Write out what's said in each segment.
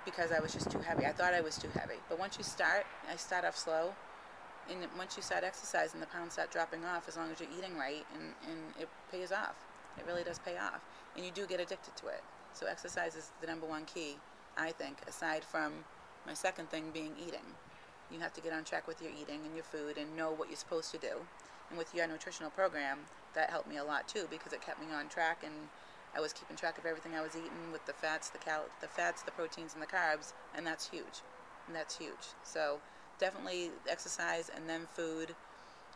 because I was just too heavy. I thought I was too heavy. But once you start, I start off slow. And once you start exercising, the pounds start dropping off as long as you're eating right, and it pays off. It really does pay off. And you do get addicted to it. So exercise is the number one key, I think, aside from my second thing being eating. You have to get on track with your eating and your food and know what you're supposed to do. And with your nutritional program, that helped me a lot too, because it kept me on track, and I was keeping track of everything I was eating with the fats, the proteins, and the carbs, and that's huge. And that's huge. So definitely exercise and then food,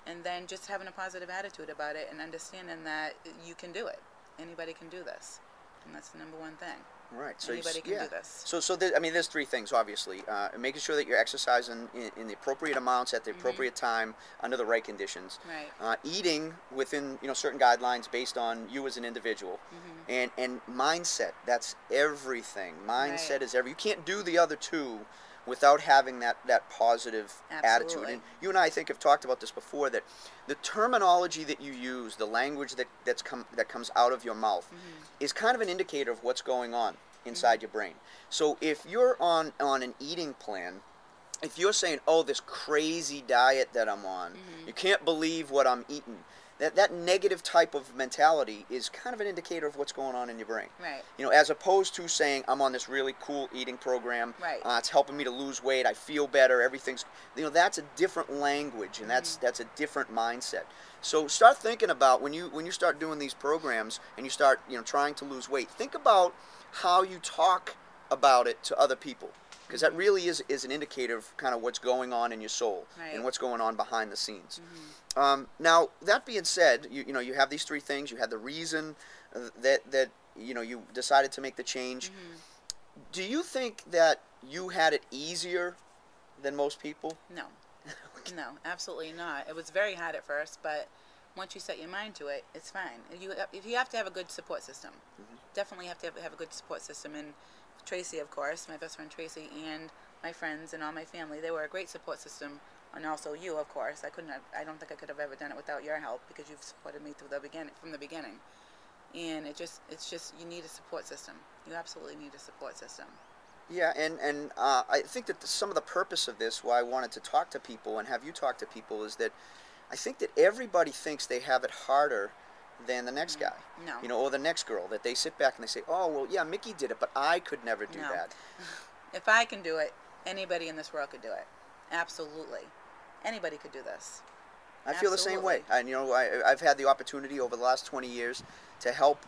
and then just having a positive attitude about it and understanding that you can do it. Anybody can do this, and that's the number one thing. Right. So anybody can do this. So I mean, there's three things, obviously. Making sure that you're exercising in the appropriate amounts at the appropriate time under the right conditions. Right. Eating within certain guidelines based on you as an individual, and mindset. That's everything. Mindset is everything. You can't do the other two without having that positive attitude. And you and I think have talked about this before, that the terminology that you use, the language that comes out of your mouth, is kind of an indicator of what's going on inside your brain. So if you're on an eating plan, if you're saying, oh, this crazy diet that I'm on, you can't believe what I'm eating, that negative type of mentality is kind of an indicator of what's going on in your brain. Right. As opposed to saying, I'm on this really cool eating program. Right. It's helping me to lose weight. I feel better. Everything's, that's a different language, and that's a different mindset. So start thinking about when you start doing these programs and you start trying to lose weight. Think about how you talk about it to other people, because that really is an indicator of kind of what's going on in your soul and what's going on behind the scenes. Now, that being said, you have these three things. You had the reason that you decided to make the change. Do you think that you had it easier than most people? No. No, absolutely not. It was very hard at first, but once you set your mind to it, it's fine. You have to have a good support system. Definitely have to have a good support system. And Tracy, of course, my best friend Tracy, and my friends and all my family, they were a great support system. And also you, of course. I don't think I could have ever done it without your help, because you've supported me from the beginning. And it's just you need a support system. You absolutely need a support system. Yeah, and I think that some of the purpose of this, why I wanted to talk to people and have you talk to people, is that I think that everybody thinks they have it harder than the next guy. No. Or the next girl, that they sit back and they say, oh, well, yeah, Mickey did it, but I could never do that. If I can do it, anybody in this world could do it. Absolutely. Anybody could do this. I feel the same way. And I've had the opportunity over the last 20 years to help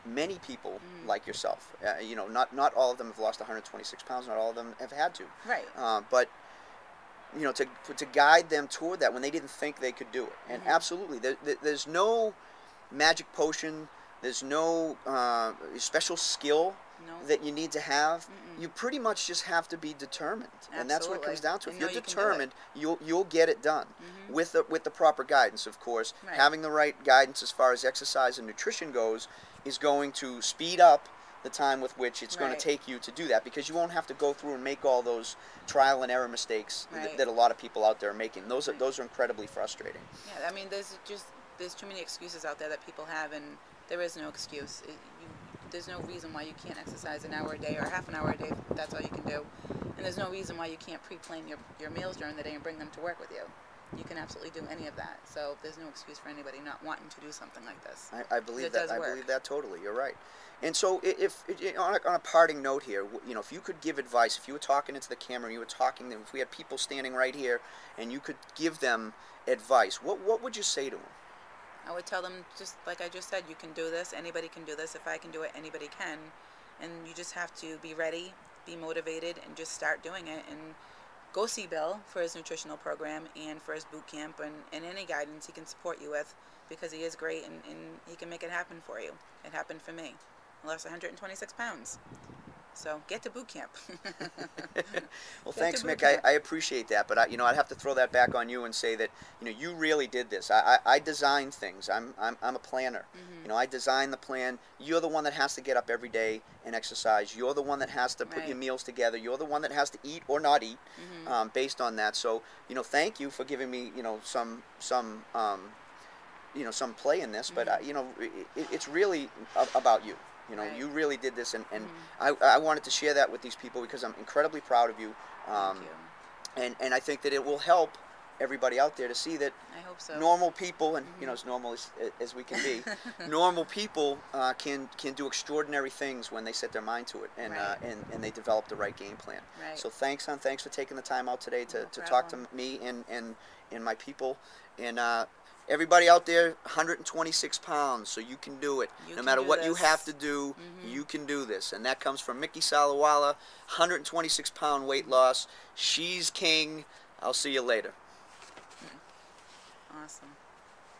many people like yourself. Not all of them have lost 126 pounds. Not all of them have had to. Right. But to guide them toward that when they didn't think they could do it. And absolutely, there's no magic potion. There's no special skill that you need to have. You pretty much just have to be determined, and that's what it comes down to. If you're determined, you'll get it done with the proper guidance, of course. Having the right guidance as far as exercise and nutrition goes is going to speed up the time with which it's going to take you to do that, because you won't have to go through and make all those trial and error mistakes that a lot of people out there are making. Those are incredibly frustrating. Yeah, I mean, there's too many excuses out there that people have, and there is no excuse. There's no reason why you can't exercise an hour a day or half an hour a day if that's all you can do. And there's no reason why you can't pre-plan your meals during the day and bring them to work with you. You can absolutely do any of that. So there's no excuse for anybody not wanting to do something like this. I believe that. I believe that totally. You're right. And so if on a parting note here, if you could give advice, if you were talking into the camera, you were talking to them, if we had people standing right here and you could give them advice, what would you say to them? I would tell them, just like I just said, you can do this. Anybody can do this. If I can do it, anybody can. And you just have to be ready, be motivated, and just start doing it. And go see Bill for his nutritional program and for his boot camp, and any guidance he can support you with, because he is great, and he can make it happen for you. It happened for me. I lost 126 pounds. So get to boot camp. Well, thanks, Mick. I appreciate that, but I'd have to throw that back on you and say that you really did this. I design things. I'm a planner. I design the plan. You're the one that has to get up every day and exercise. You're the one that has to put your meals together. You're the one that has to eat or not eat based on that. So thank you for giving me some play in this, but it's really about you. You know, Right. you really did this, and I wanted to share that with these people because I'm incredibly proud of you. Thank you. And I think that it will help everybody out there to see that I hope so. normal people, and you know, as normal as we can be, normal people can do extraordinary things when they set their mind to it, and Right. and they develop the right game plan. Right. So thanks, hon. Thanks for taking the time out today to, No to talk to problem. me and my people, and everybody out there. 126 pounds, so you can do it. You No can matter do what you have this. to do, you can do this, and that comes from Mickey Salawala. 126-pound weight loss. She's king. I'll see you later. Awesome.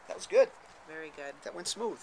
That was good. Very good. That went smooth.